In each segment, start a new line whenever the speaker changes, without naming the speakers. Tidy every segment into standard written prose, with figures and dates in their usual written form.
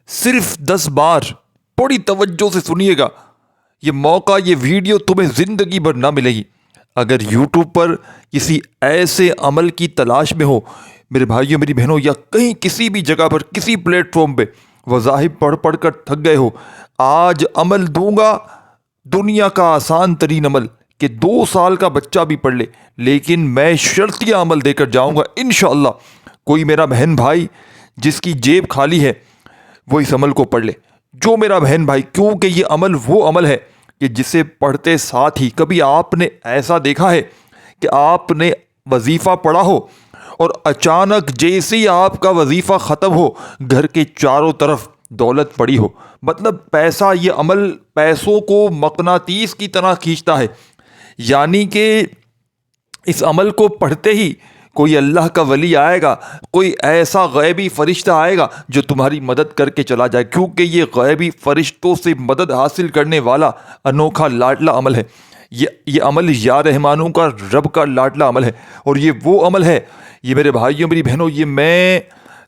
صرف 10 بار بڑی توجہ سے سنیے گا. یہ موقع، یہ ویڈیو تمہیں زندگی بھر نہ ملے گی. اگر یوٹیوب پر کسی ایسے عمل کی تلاش میں ہو میرے بھائیوں میری بہنوں، یا کہیں کسی بھی جگہ پر کسی پلیٹ فارم پہ وظائف پڑھ پڑھ کر تھک گئے ہو، آج عمل دوں گا، دنیا کا آسان ترین عمل کہ 2 سال کا بچہ بھی پڑھ لے، لیکن میں شرطیہ عمل دے کر جاؤں گا انشاءاللہ. کوئی میرا بہن بھائی جس کی جیب خالی ہے وہ اس عمل کو پڑھ لے. جو میرا بہن بھائی، کیونکہ یہ عمل وہ عمل ہے کہ جسے پڑھتے ساتھ ہی کبھی آپ نے ایسا دیکھا ہے کہ آپ نے وظیفہ پڑھا ہو اور اچانک جیسے ہی آپ کا وظیفہ ختم ہو گھر کے چاروں طرف دولت پڑی ہو. مطلب پیسہ، یہ عمل پیسوں کو مقناطیس کی طرح کھینچتا ہے. یعنی کہ اس عمل کو پڑھتے ہی کوئی اللہ کا ولی آئے گا، کوئی ایسا غیبی فرشتہ آئے گا جو تمہاری مدد کر کے چلا جائے، کیونکہ یہ غیبی فرشتوں سے مدد حاصل کرنے والا انوکھا لاڈلا عمل ہے. یہ عمل یا رحمانوں کا، رب کا لاڈلا عمل ہے. اور یہ وہ عمل ہے، یہ میرے بھائیوں میری بہنوں، یہ میں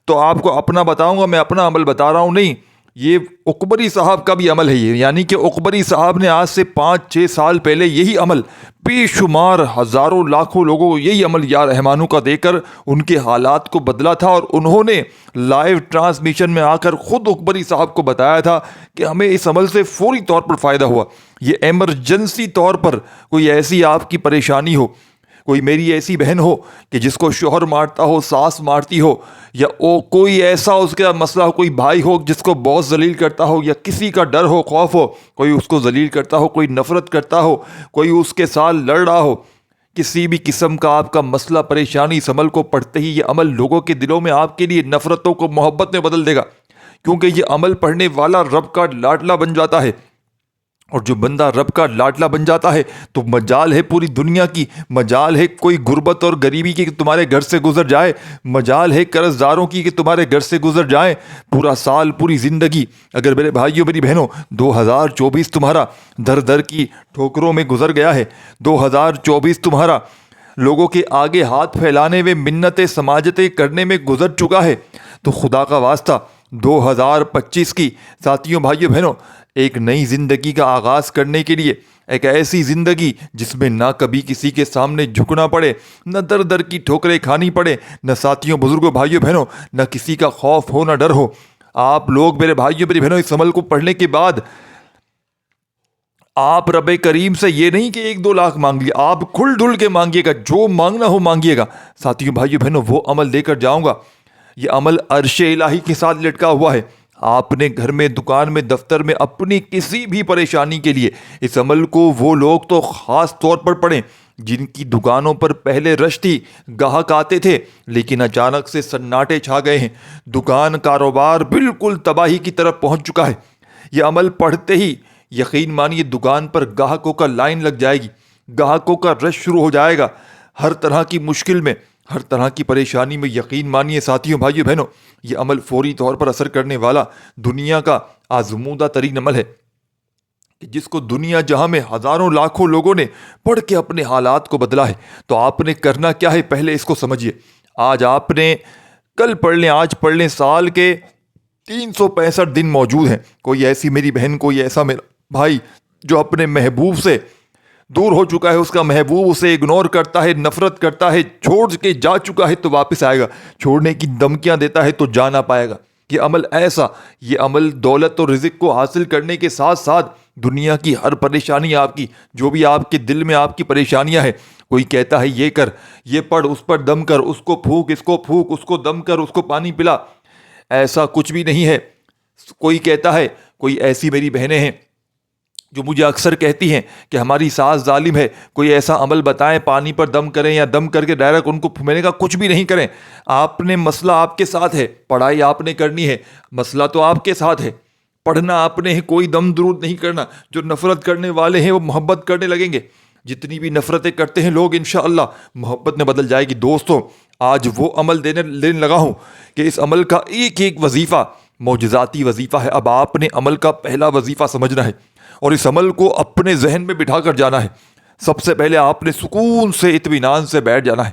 تو آپ کو اپنا بتاؤں گا، میں اپنا عمل بتا رہا ہوں نہیں، یہ عقبری صاحب کا بھی عمل ہے. یہ یعنی کہ عقبری صاحب نے آج سے 5-6 سال پہلے یہی عمل بے شمار ہزاروں لاکھوں لوگوں کو یہی عمل یا رحمانوں کا دے کر ان کے حالات کو بدلا تھا. اور انہوں نے لائیو ٹرانسمیشن میں آ کر خود عقبری صاحب کو بتایا تھا کہ ہمیں اس عمل سے فوری طور پر فائدہ ہوا. یہ ایمرجنسی طور پر کوئی ایسی آپ کی پریشانی ہو، کوئی میری ایسی بہن ہو کہ جس کو شوہر مارتا ہو، ساس مارتی ہو، یا کوئی ایسا اس کا مسئلہ ہو، کوئی بھائی ہو جس کو باس ذلیل کرتا ہو، یا کسی کا ڈر ہو، خوف ہو، کوئی اس کو ذلیل کرتا ہو، کوئی نفرت کرتا ہو، کوئی اس کے ساتھ لڑ رہا ہو، کسی بھی قسم کا آپ کا مسئلہ پریشانی، اس عمل کو پڑھتے ہی یہ عمل لوگوں کے دلوں میں آپ کے لیے نفرتوں کو محبت میں بدل دے گا. کیونکہ یہ عمل پڑھنے والا رب کا لاڈلا بن جاتا ہے. اور جو بندہ رب کا لاڈلا بن جاتا ہے تو مجال ہے پوری دنیا کی، مجال ہے کوئی غربت اور غریبی کی کہ تمہارے گھر سے گزر جائے، مجال ہے قرض داروں کی کہ تمہارے گھر سے گزر جائیں. پورا سال، پوری زندگی، اگر میرے بھائیوں میری بہنوں 2024 تمہارا در در کی ٹھوکروں میں گزر گیا ہے، 2024 تمہارا لوگوں کے آگے ہاتھ پھیلانے میں، منتیں سماجتیں کرنے میں گزر چکا ہے، تو خدا کا واسطہ 2025 کی ساتھیوں، بھائیوں بہنوں، ایک نئی زندگی کا آغاز کرنے کے لیے، ایک ایسی زندگی جس میں نہ کبھی کسی کے سامنے جھکنا پڑے، نہ در در کی ٹھوکریں کھانی پڑے، نہ ساتھیوں، بزرگوں، بھائیوں بہنوں، نہ کسی کا خوف ہو، نہ ڈر ہو. آپ لوگ میرے بھائیوں میری بہنوں اس عمل کو پڑھنے کے بعد آپ رب کریم سے یہ نہیں کہ 1-2 لاکھ مانگ لیا، آپ کھل ڈھل کے مانگیے گا، جو مانگنا ہو مانگیے گا. ساتھیوں، بھائیوں بہنوں، وہ عمل دے کر جاؤں گا. یہ عمل عرش الہی کے ساتھ لٹکا ہوا ہے. آپ نے گھر میں، دکان میں، دفتر میں اپنی کسی بھی پریشانی کے لیے اس عمل کو، وہ لوگ تو خاص طور پر پڑھیں جن کی دکانوں پر پہلے رش تھی، گاہک آتے تھے، لیکن اچانک سے سناٹے چھا گئے ہیں، دکان کاروبار بالکل تباہی کی طرف پہنچ چکا ہے. یہ عمل پڑھتے ہی یقین مانیے دکان پر گاہکوں کا لائن لگ جائے گی، گاہکوں کا رش شروع ہو جائے گا. ہر طرح کی مشکل میں، ہر طرح کی پریشانی میں یقین مانیے ساتھیوں، بھائیوں بہنوں، یہ عمل فوری طور پر اثر کرنے والا دنیا کا آزمودہ ترین عمل ہے کہ جس کو دنیا جہاں میں ہزاروں لاکھوں لوگوں نے پڑھ کے اپنے حالات کو بدلا ہے. تو آپ نے کرنا کیا ہے، پہلے اس کو سمجھیے. آج آپ نے کل پڑھ لیں، آج پڑھ لیں، سال کے 365 دن موجود ہیں. کوئی ایسی میری بہن، کوئی ایسا میرا بھائی جو اپنے محبوب سے دور ہو چکا ہے، اس کا محبوب اسے اگنور کرتا ہے، نفرت کرتا ہے، چھوڑ کے جا چکا ہے تو واپس آئے گا، چھوڑنے کی دھمکیاں دیتا ہے تو جا نہ پائے گا. یہ عمل ایسا، یہ عمل دولت اور رزق کو حاصل کرنے کے ساتھ ساتھ دنیا کی ہر پریشانی، آپ کی جو بھی آپ کے دل میں آپ کی پریشانیاں ہیں، کوئی کہتا ہے یہ کر، یہ پڑھ، اس پر دم کر، اس کو پھونک، اس کو پھونک، اس کو دم کر، اس کو پانی پلا، ایسا کچھ بھی نہیں ہے. کوئی کہتا ہے، کوئی ایسی میری بہنیں ہیں جو مجھے اکثر کہتی ہیں کہ ہماری ساس ظالم ہے، کوئی ایسا عمل بتائیں، پانی پر دم کریں یا دم کر کے ڈائریکٹ ان کو، میں نے کہا کچھ بھی نہیں کریں. آپ نے، مسئلہ آپ کے ساتھ ہے، پڑھائی آپ نے کرنی ہے، مسئلہ تو آپ کے ساتھ ہے، پڑھنا آپ نے ہے، کوئی دم درود نہیں کرنا. جو نفرت کرنے والے ہیں وہ محبت کرنے لگیں گے، جتنی بھی نفرتیں کرتے ہیں لوگ انشاءاللہ محبت میں بدل جائے گی. دیستو، آج وہ عمل دینے لگا ہوں کہ اس عمل کا ایک ایک وظیفہ معجزاتی وظیفہ ہے. اب آپ نے عمل کا پہلا وظیفہ سمجھنا ہے اور اس عمل کو اپنے ذہن میں بٹھا کر جانا ہے. سب سے پہلے آپ نے سکون سے، اطمینان سے بیٹھ جانا ہے.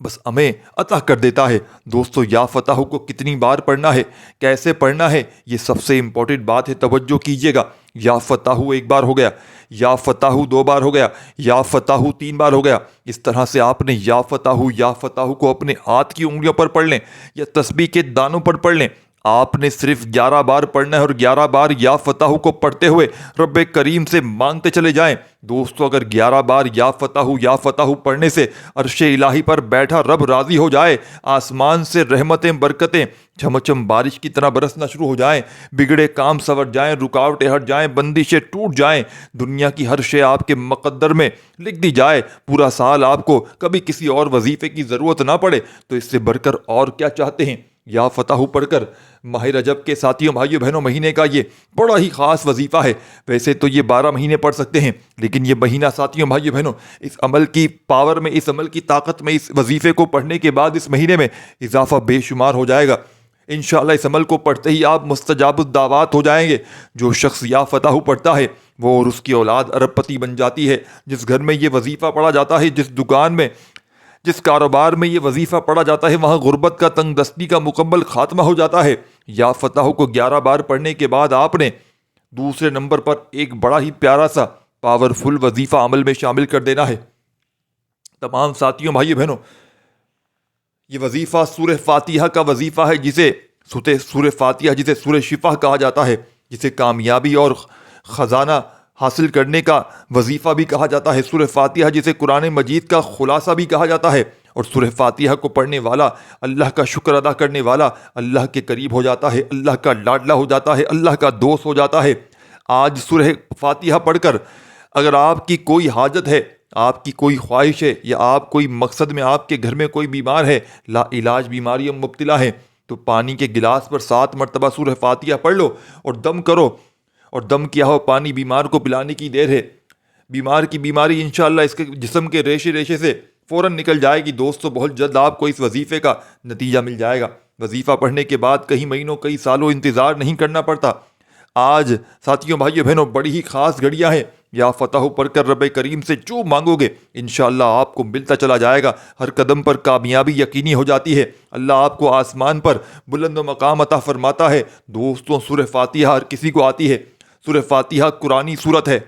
بس ہمیں عطا کر دیتا ہے۔ دوستو یا فتح کو کتنی بار پڑھنا ہے، کیسے پڑھنا ہے، یہ سب سے امپورٹنٹ بات ہے، توجہ کیجئے گا۔ یا فتح ایک بار ہو گیا، یا فتح 2 بار ہو گیا، یا فتح 3 بار ہو گیا۔ اس طرح سے آپ نے یا فتح کو اپنے ہاتھ کی انگلیوں پر پڑھ لیں یا تسبیح کے دانوں پر پڑھ لیں۔ آپ نے صرف 11 بار پڑھنا ہے اور 11 بار یا فتح کو پڑھتے ہوئے رب کریم سے مانگتے چلے جائیں۔ دوستو اگر 11 بار یا فتح پڑھنے سے عرش الہی پر بیٹھا رب راضی ہو جائے، آسمان سے رحمتیں برکتیں چھمچم بارش کی طرح برسنا شروع ہو جائیں، بگڑے کام سنور جائیں، رکاوٹیں ہٹ جائیں، بندشیں ٹوٹ جائیں، دنیا کی ہر شے آپ کے مقدر میں لکھ دی جائے، پورا سال آپ کو کبھی کسی اور وظیفے کی ضرورت نہ پڑے، تو اس سے بڑھ کر اور کیا چاہتے ہیں؟ یا فتح پڑھ کر ماہ رجب کے ساتھیوں بھائیوں بہنوں مہینے کا یہ بڑا ہی خاص وظیفہ ہے۔ ویسے تو یہ 12 مہینے پڑھ سکتے ہیں، لیکن یہ مہینہ ساتھیوں بھائیوں بہنوں اس عمل کی پاور میں، اس عمل کی طاقت میں، اس وظیفے کو پڑھنے کے بعد اس مہینے میں اضافہ بے شمار ہو جائے گا۔ انشاءاللہ اس عمل کو پڑھتے ہی آپ مستجاب الدعوات ہو جائیں گے۔ جو شخص یا فتح پڑھتا ہے وہ اور اس کی اولاد ارب پتی بن جاتی ہے۔ جس گھر میں یہ وظیفہ پڑھا جاتا ہے، جس دکان میں، جس کاروبار میں یہ وظیفہ پڑھا جاتا ہے، وہاں غربت کا، تنگ دستی کا مکمل خاتمہ ہو جاتا ہے۔ یا فتح کو 11 بار پڑھنے کے بعد آپ نے دوسرے نمبر پر ایک بڑا ہی پیارا سا پاورفل وظیفہ عمل میں شامل کر دینا ہے۔ تمام ساتھیوں بھائیو بہنوں، یہ وظیفہ سورہ فاتحہ کا وظیفہ ہے، جسے سورہ فاتحہ، جسے سورہ شفا کہا جاتا ہے، جسے کامیابی اور خزانہ حاصل کرنے کا وظیفہ بھی کہا جاتا ہے۔ سورہ فاتحہ جسے قرآن مجید کا خلاصہ بھی کہا جاتا ہے، اور سورہ فاتحہ کو پڑھنے والا اللہ کا شکر ادا کرنے والا اللہ کے قریب ہو جاتا ہے، اللہ کا لاڈلا ہو جاتا ہے، اللہ کا دوست ہو جاتا ہے۔ آج سورہ فاتحہ پڑھ کر اگر آپ کی کوئی حاجت ہے، آپ کی کوئی خواہش ہے، یا آپ کوئی مقصد میں، آپ کے گھر میں کوئی بیمار ہے، لا علاج بیماریوں میں مبتلا ہے، تو پانی کے گلاس پر 7 مرتبہ سورہ فاتحہ پڑھ لو اور دم کرو، اور دم کیا ہو پانی بیمار کو پلانے کی دیر ہے۔ بیمار کی بیماری انشاءاللہ اس کے جسم کے ریشے ریشے سے فوراً نکل جائے گی۔ دوستو بہت جلد آپ کو اس وظیفے کا نتیجہ مل جائے گا۔ وظیفہ پڑھنے کے بعد کئی مہینوں، کئی سالوں انتظار نہیں کرنا پڑتا۔ آج ساتھیوں بھائیوں بہنوں بڑی ہی خاص گھڑیاں ہیں۔ یا فتح پڑھ کر رب کریم سے جو مانگو گے انشاءاللہ آپ کو ملتا چلا جائے گا۔ ہر قدم پر کامیابی یقینی ہو جاتی ہے۔ اللہ آپ کو آسمان پر بلند و مقام عطا فرماتا ہے۔ دوستوں سورہ فاتحہ ہر کسی کو آتی ہے۔ سورہ فاتحہ قرآنی سورت ہے،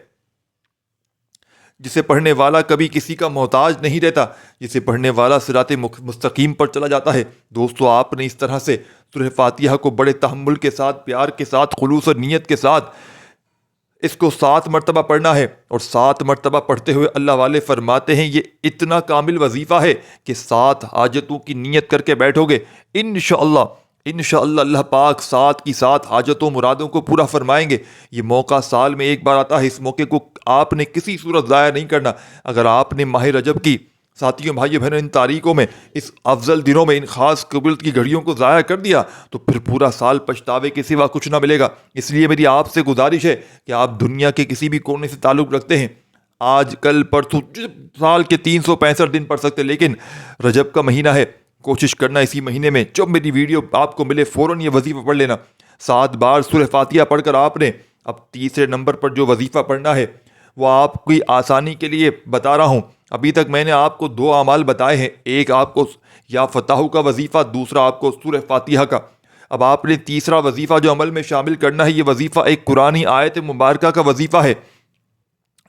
جسے پڑھنے والا کبھی کسی کا محتاج نہیں رہتا، جسے پڑھنے والا صراط مستقیم پر چلا جاتا ہے۔ دوستو آپ نے اس طرح سے سورہ فاتحہ کو بڑے تحمل کے ساتھ، پیار کے ساتھ، خلوص اور نیت کے ساتھ اس کو 7 مرتبہ پڑھنا ہے، اور 7 مرتبہ پڑھتے ہوئے اللہ والے فرماتے ہیں یہ اتنا کامل وظیفہ ہے کہ 7 حاجتوں کی نیت کر کے بیٹھو گے، انشاءاللہ اللہ پاک 7 کی 7 حاجتوں مرادوں کو پورا فرمائیں گے۔ یہ موقع سال میں ایک بار آتا ہے، اس موقع کو آپ نے کسی صورت ضائع نہیں کرنا۔ اگر آپ نے ماہ رجب کی ساتھیوں بھائیوں بہنوں ان تاریخوں میں، اس افضل دنوں میں، ان خاص قبولیت کی گھڑیوں کو ضائع کر دیا تو پھر پورا سال پچھتاوے کے سوا کچھ نہ ملے گا۔ اس لیے میری آپ سے گزارش ہے کہ آپ دنیا کے کسی بھی کونے سے تعلق رکھتے ہیں، آج کل پرسوں، سال کے 365 دن پڑھ سکتے، لیکن رجب کا مہینہ ہے، کوشش کرنا اسی مہینے میں جب میری ویڈیو آپ کو ملے فوراً یہ وظیفہ پڑھ لینا۔ 7 بار سورہ فاتحہ پڑھ کر آپ نے اب تیسرے نمبر پر جو وظیفہ پڑھنا ہے وہ آپ کی آسانی کے لیے بتا رہا ہوں۔ ابھی تک میں نے آپ کو 2 اعمال بتائے ہیں، ایک آپ کو یا فتح کا وظیفہ، دوسرا آپ کو سورہ فاتحہ کا۔ اب آپ نے تیسرا وظیفہ جو عمل میں شامل کرنا ہے، یہ وظیفہ ایک قرآنی آیت مبارکہ کا وظیفہ ہے۔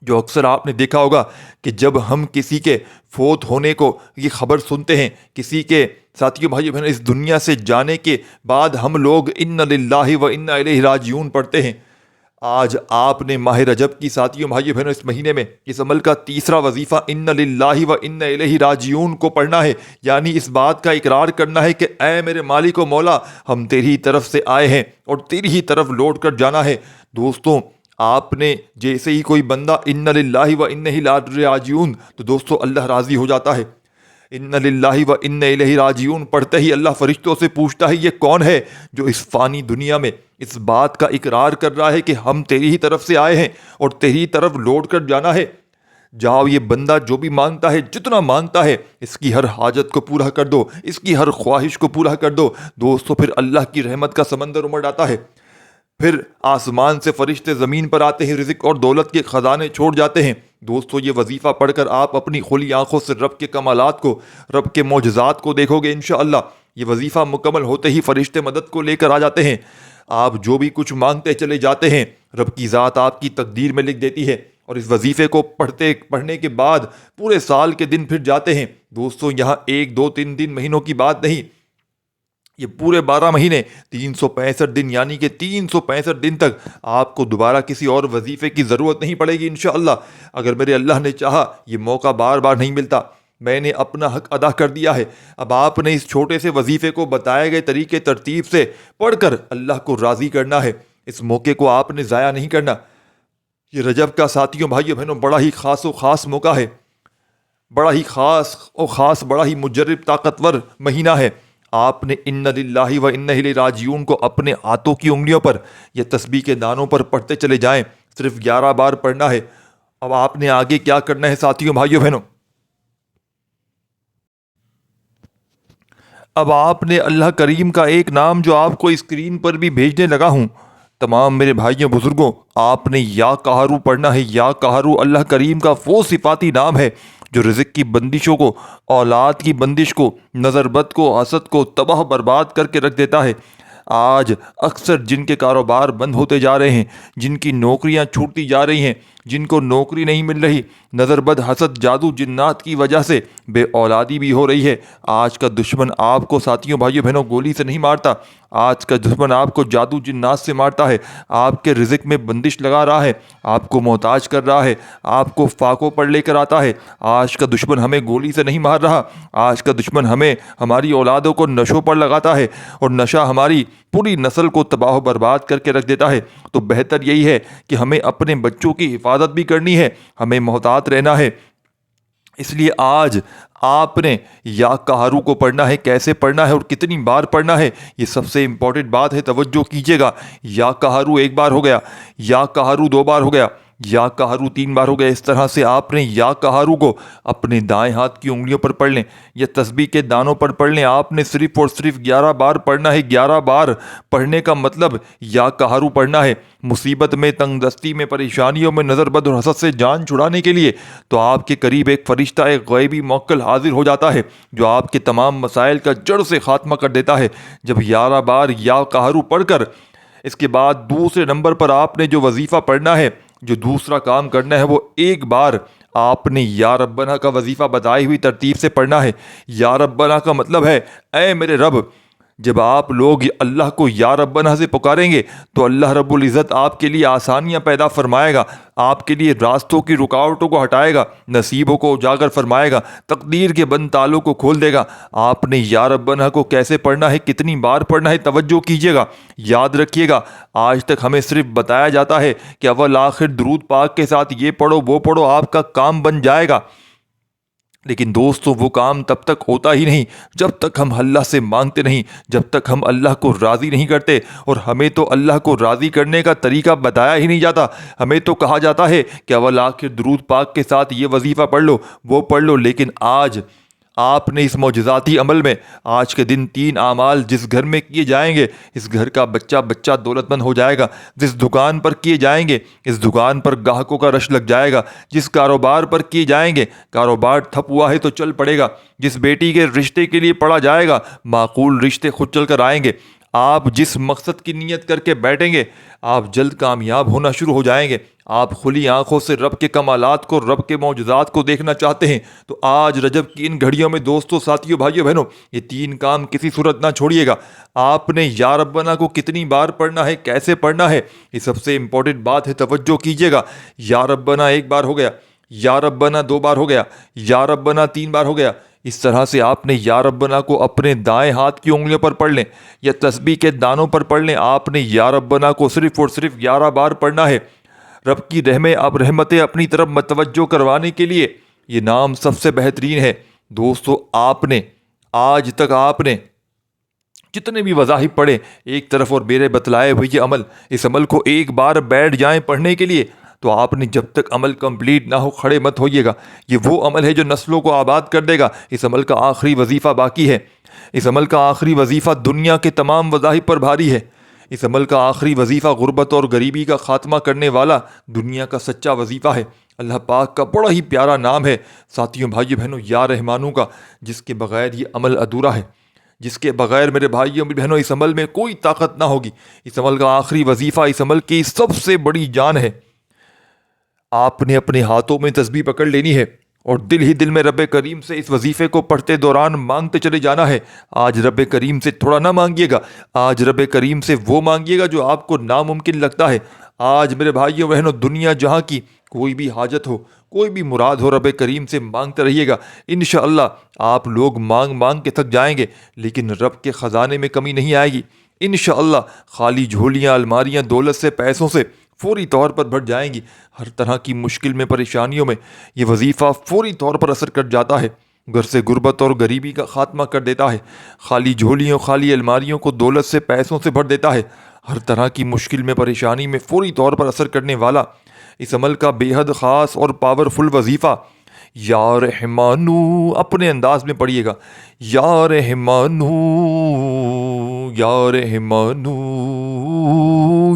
جو اکثر آپ نے دیکھا ہوگا کہ جب ہم کسی کے فوت ہونے کو یہ خبر سنتے ہیں، کسی کے ساتھیوں بھائیوں بہنوں اس دنیا سے جانے کے بعد ہم لوگ انا للہ و انا الیہ راجعون پڑھتے ہیں۔ آج آپ نے ماہ رجب کی ساتھیوں بھائیوں بہنوں اس مہینے میں اس عمل کا تیسرا وظیفہ انا للہ و انا الیہ راجعون کو پڑھنا ہے، یعنی اس بات کا اقرار کرنا ہے کہ اے میرے مالک و مولا، ہم تیری طرف سے آئے ہیں اور تیری ہی طرف لوٹ کر جانا ہے۔ دوستوں آپ نے جیسے ہی کوئی بندہ انا للہ و انا الیہ راجعون، تو دوستوں اللہ راضی ہو جاتا ہے۔ انا للہ و انا الیہ راجعون پڑھتے ہی اللہ فرشتوں سے پوچھتا ہے یہ کون ہے جو اس فانی دنیا میں اس بات کا اقرار کر رہا ہے کہ ہم تیری ہی طرف سے آئے ہیں اور تیری طرف لوٹ کر جانا ہے۔ جاؤ یہ بندہ جو بھی مانگتا ہے، جتنا مانگتا ہے، اس کی ہر حاجت کو پورا کر دو، اس کی ہر خواہش کو پورا کر دو۔ دوستو پھر اللہ کی رحمت کا سمندر امڑ آتا ہے، پھر آسمان سے فرشتے زمین پر آتے ہیں، رزق اور دولت کے خزانے چھوڑ جاتے ہیں۔ دوستو یہ وظیفہ پڑھ کر آپ اپنی کھلی آنکھوں سے رب کے کمالات کو، رب کے معجزات کو دیکھو گے انشاءاللہ۔ یہ وظیفہ مکمل ہوتے ہی فرشتے مدد کو لے کر آ جاتے ہیں، آپ جو بھی کچھ مانگتے چلے جاتے ہیں رب کی ذات آپ کی تقدیر میں لکھ دیتی ہے، اور اس وظیفے کو پڑھنے کے بعد پورے سال کے دن پھر جاتے ہیں۔ دوستو یہاں 1 2 3 دن مہینوں کی بات نہیں، یہ پورے 12 مہینے 365 دن، یعنی کہ 365 دن تک آپ کو دوبارہ کسی اور وظیفے کی ضرورت نہیں پڑے گی انشاءاللہ۔ اگر میرے اللہ نے چاہا، یہ موقع بار بار نہیں ملتا، میں نے اپنا حق ادا کر دیا ہے۔ اب آپ نے اس چھوٹے سے وظیفے کو بتائے گئے طریقے ترتیب سے پڑھ کر اللہ کو راضی کرنا ہے۔ اس موقع کو آپ نے ضائع نہیں کرنا۔ یہ رجب کا ساتھیوں بھائیوں بہنوں بڑا ہی خاص موقع ہے، بڑا ہی خاص بڑا ہی مجرب طاقتور مہینہ ہے۔ آپ نے ان للہ و انا الیہ راجعون کو اپنے ہاتھوں کی انگلیوں پر یا تسبیح کے دانوں پر پڑھتے چلے جائیں، صرف 11 بار پڑھنا ہے۔ اب آپ نے آگے کیا کرنا ہے ساتھیوں بھائیوں بہنوں؟ اب آپ نے اللہ کریم کا ایک نام جو آپ کو اسکرین پر بھی بھیجنے لگا ہوں، تمام میرے بھائیوں بزرگوں، آپ نے یا قہرو پڑھنا ہے۔ یا قہرو اللہ کریم کا وہ صفاتی نام ہے جو رزق کی بندشوں کو، اولاد کی بندش کو، نظر بد کو، حسد کو تباہ برباد کر کے رکھ دیتا ہے۔ آج اکثر جن کے کاروبار بند ہوتے جا رہے ہیں، جن کی نوکریاں چھوٹتی جا رہی ہیں، جن کو نوکری نہیں مل رہی، نظر بد، حسد، جادو، جنات کی وجہ سے بے اولادی بھی ہو رہی ہے۔ آج کا دشمن آپ کو ساتھیوں بھائیوں بہنوں گولی سے نہیں مارتا، آج کا دشمن آپ کو جادو جنات سے مارتا ہے، آپ کے رزق میں بندش لگا رہا ہے، آپ کو محتاج کر رہا ہے، آپ کو فاقوں پر لے کر آتا ہے۔ آج کا دشمن ہمیں گولی سے نہیں مار رہا، آج کا دشمن ہمیں، ہماری اولادوں کو نشوں پر لگاتا ہے، اور نشہ ہماری پوری نسل کو تباہ و برباد کر کے رکھ دیتا ہے۔ تو بہتر یہی ہے کہ ہمیں اپنے بچوں کی حفاظت بھی کرنی ہے، ہمیں محتاط رہنا ہے۔ اس لیے آج آپ نے یا قہرو کو پڑھنا ہے۔ کیسے پڑھنا ہے اور کتنی بار پڑھنا ہے، یہ سب سے امپورٹنٹ بات ہے، توجہ کیجیے گا۔ یا قہرو 1 بار ہو گیا، یا قہرو 2 بار ہو گیا، یا قہرو 3 بار ہو گیا۔ اس طرح سے آپ نے یا قہرو کو اپنے دائیں ہاتھ کی انگلیوں پر پڑھ لیں یا تسبیح کے دانوں پر پڑھ لیں۔ آپ نے صرف اور صرف 11 بار پڑھنا ہے۔ 11 بار پڑھنے کا مطلب یا قہرو پڑھنا ہے۔ مصیبت میں، تنگ دستی میں، پریشانیوں میں، نظر بد اور حسد سے جان چھڑانے کے لیے تو آپ کے قریب ایک فرشتہ، ایک غیبی موکل حاضر ہو جاتا ہے جو آپ کے تمام مسائل کا جڑ سے خاتمہ کر دیتا ہے۔ جب 11 بار یا قہرو پڑھ کر اس کے بعد دوسرے نمبر پر آپ نے جو وظیفہ پڑھنا ہے، جو دوسرا کام کرنا ہے، وہ 1 بار آپ نے یا ربنا کا وظیفہ بتائی ہوئی ترتیب سے پڑھنا ہے۔ یا ربنا کا مطلب ہے اے میرے رب۔ جب آپ لوگ اللہ کو یا ربنا سے پکاریں گے تو اللہ رب العزت آپ کے لیے آسانیاں پیدا فرمائے گا، آپ کے لیے راستوں کی رکاوٹوں کو ہٹائے گا، نصیبوں کو اجاگر فرمائے گا، تقدیر کے بند تالوں کو کھول دے گا۔ آپ نے یا ربنا کو کیسے پڑھنا ہے، کتنی بار پڑھنا ہے، توجہ کیجیے گا، یاد رکھیے گا۔ آج تک ہمیں صرف بتایا جاتا ہے کہ اول آخر درود پاک کے ساتھ یہ پڑھو وہ پڑھو، آپ کا کام بن جائے گا۔ لیکن دوستو وہ کام تب تک ہوتا ہی نہیں جب تک ہم اللہ سے مانگتے نہیں، جب تک ہم اللہ کو راضی نہیں کرتے۔ اور ہمیں تو اللہ کو راضی کرنے کا طریقہ بتایا ہی نہیں جاتا، ہمیں تو کہا جاتا ہے کہ اول آخر درود پاک کے ساتھ یہ وظیفہ پڑھ لو وہ پڑھ لو۔ لیکن آج آپ نے اس معجزاتی عمل میں آج کے دن 3 اعمال جس گھر میں کیے جائیں گے، اس گھر کا بچہ دولت مند ہو جائے گا۔ جس دکان پر کیے جائیں گے، اس دکان پر گاہکوں کا رش لگ جائے گا۔ جس کاروبار پر کیے جائیں گے، کاروبار ٹھپ ہوا ہے تو چل پڑے گا۔ جس بیٹی کے رشتے کے لیے پڑھا جائے گا، معقول رشتے خود چل کر آئیں گے۔ آپ جس مقصد کی نیت کر کے بیٹھیں گے، آپ جلد کامیاب ہونا شروع ہو جائیں گے۔ آپ کھلی آنکھوں سے رب کے کمالات کو، رب کے معجزات کو دیکھنا چاہتے ہیں تو آج رجب کی ان گھڑیوں میں دوستوں، ساتھیوں، بھائیوں بہنوں، یہ 3 کام کسی صورت نہ چھوڑیے گا۔ آپ نے یا ربنا کو کتنی بار پڑھنا ہے، کیسے پڑھنا ہے، یہ سب سے امپورٹنٹ بات ہے، توجہ کیجیے گا۔ یا ربنا 1 بار ہو گیا، یا ربنا 2 بار ہو گیا، یا ربنا 3 بار ہو گیا۔ اس طرح سے آپ نے یا ربنا کو اپنے دائیں ہاتھ کی انگلیوں پر پڑھ لیں یا تسبیح کے دانوں پر پڑھ لیں۔ آپ نے یا ربنا کو صرف اور صرف 11 بار پڑھنا ہے۔ رب کی رحمتیں اپنی طرف متوجہ کروانے کے لیے یہ نام سب سے بہترین ہے۔ دوستو آپ نے آج تک آپ نے جتنے بھی وظائف پڑھے ایک طرف، اور میرے بتلائے ہوئے یہ عمل، اس عمل کو 1 بار بیٹھ جائیں پڑھنے کے لیے تو آپ نے جب تک عمل کمپلیٹ نہ ہو کھڑے مت ہوئیے گا۔ یہ وہ عمل ہے جو نسلوں کو آباد کر دے گا۔ اس عمل کا آخری وظیفہ باقی ہے۔ اس عمل کا آخری وظیفہ دنیا کے تمام وظائف پر بھاری ہے۔ اس عمل کا آخری وظیفہ غربت اور غریبی کا خاتمہ کرنے والا دنیا کا سچا وظیفہ ہے۔ اللہ پاک کا بڑا ہی پیارا نام ہے ساتھیوں بھائیوں بہنوں، یا رحمانوں کا، جس کے بغیر یہ عمل ادھورا ہے، جس کے بغیر میرے بھائیوں بہنوں اس عمل میں کوئی طاقت نہ ہوگی۔ اس عمل کا آخری وظیفہ، اس عمل کی سب سے بڑی جان ہے۔ آپ نے اپنے ہاتھوں میں تسبیح پکڑ لینی ہے اور دل ہی دل میں رب کریم سے اس وظیفے کو پڑھتے دوران مانگتے چلے جانا ہے۔ آج رب کریم سے تھوڑا نہ مانگیے گا، آج رب کریم سے وہ مانگیے گا جو آپ کو ناممکن لگتا ہے۔ آج میرے بھائیوں بہنوں، دنیا جہاں کی کوئی بھی حاجت ہو، کوئی بھی مراد ہو، رب کریم سے مانگتے رہیے گا۔ انشاءاللہ آپ لوگ مانگ مانگ کے تھک جائیں گے لیکن رب کے خزانے میں کمی نہیں آئے گی۔ انشاءاللہ خالی جھولیاں، الماریاں دولت سے، پیسوں سے فوری طور پر بھر جائیں گی۔ ہر طرح کی مشکل میں، پریشانیوں میں یہ وظیفہ فوری طور پر اثر کر جاتا ہے، گھر سے غربت اور غریبی کا خاتمہ کر دیتا ہے، خالی جھولیوں، خالی الماریوں کو دولت سے، پیسوں سے بھر دیتا ہے۔ ہر طرح کی مشکل میں، پریشانی میں فوری طور پر اثر کرنے والا اس عمل کا بے حد خاص اور پاورفل وظیفہ یا رحمانو، اپنے انداز میں پڑھیے گا، یا رحمانو، یا رحمانو،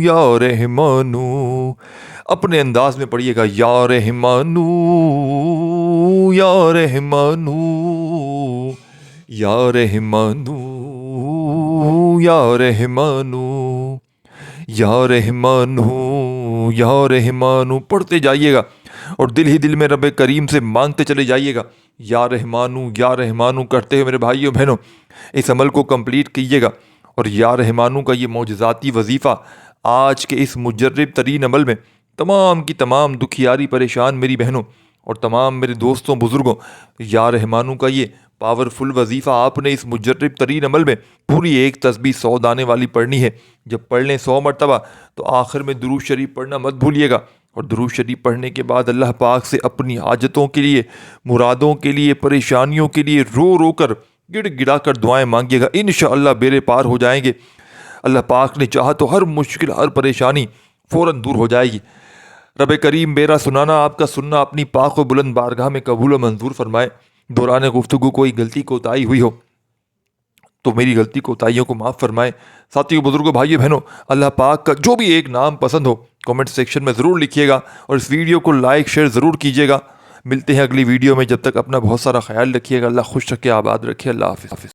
یا رحمانو، اپنے انداز میں پڑھیے گا، یا رحمانو، یا رحمانو، یا رحمانو، یا رحمانو، یا رحمانو، یا رحمانو، پڑھتے جائیے گا اور دل ہی دل میں رب کریم سے مانگتے چلے جائیے گا۔ یا رحمانو، یا رحمانو کرتے ہوئے میرے بھائیوں بہنوں اس عمل کو کمپلیٹ کیجیے گا، اور یا رحمانو کا یہ معجزاتی وظیفہ آج کے اس مجرب ترین عمل میں تمام کی تمام دکھیاری پریشان میری بہنوں اور تمام میرے دوستوں بزرگوں، یا رحمانو کا یہ پاورفل وظیفہ آپ نے اس مجرب ترین عمل میں پوری ایک تسبیح 100 دانے والی پڑھنی ہے۔ جب پڑھ لیں 100 مرتبہ تو آخر میں درود شریف پڑھنا مت بھولیے گا، اور درود شریف پڑھنے کے بعد اللہ پاک سے اپنی حاجتوں کے لیے، مرادوں کے لیے، پریشانیوں کے لیے رو رو کر، گڑ گڑا کر دعائیں مانگیے گا۔ انشاءاللہ بیڑے پار ہو جائیں گے۔ اللہ پاک نے چاہا تو ہر مشکل، ہر پریشانی فوراً دور ہو جائے گی۔ رب کریم میرا سنانا، آپ کا سننا اپنی پاک و بلند بارگاہ میں قبول و منظور فرمائے۔ دوران گفتگو کوئی غلطی کوتاہی ہوئی ہو تو میری غلطی کوتاہیوں کو معاف فرمائے۔ ساتھیوں، بزرگوں، بھائیوں بہنوں، اللہ پاک کا جو بھی ایک نام پسند ہو کمنٹ سیکشن میں ضرور لکھیے گا، اور اس ویڈیو کو لائک شیئر ضرور کیجیے گا۔ ملتے ہیں اگلی ویڈیو میں، جب تک اپنا بہت سارا خیال رکھیے گا۔ اللہ خوش رکھے، آباد رکھے، اللہ حافظ۔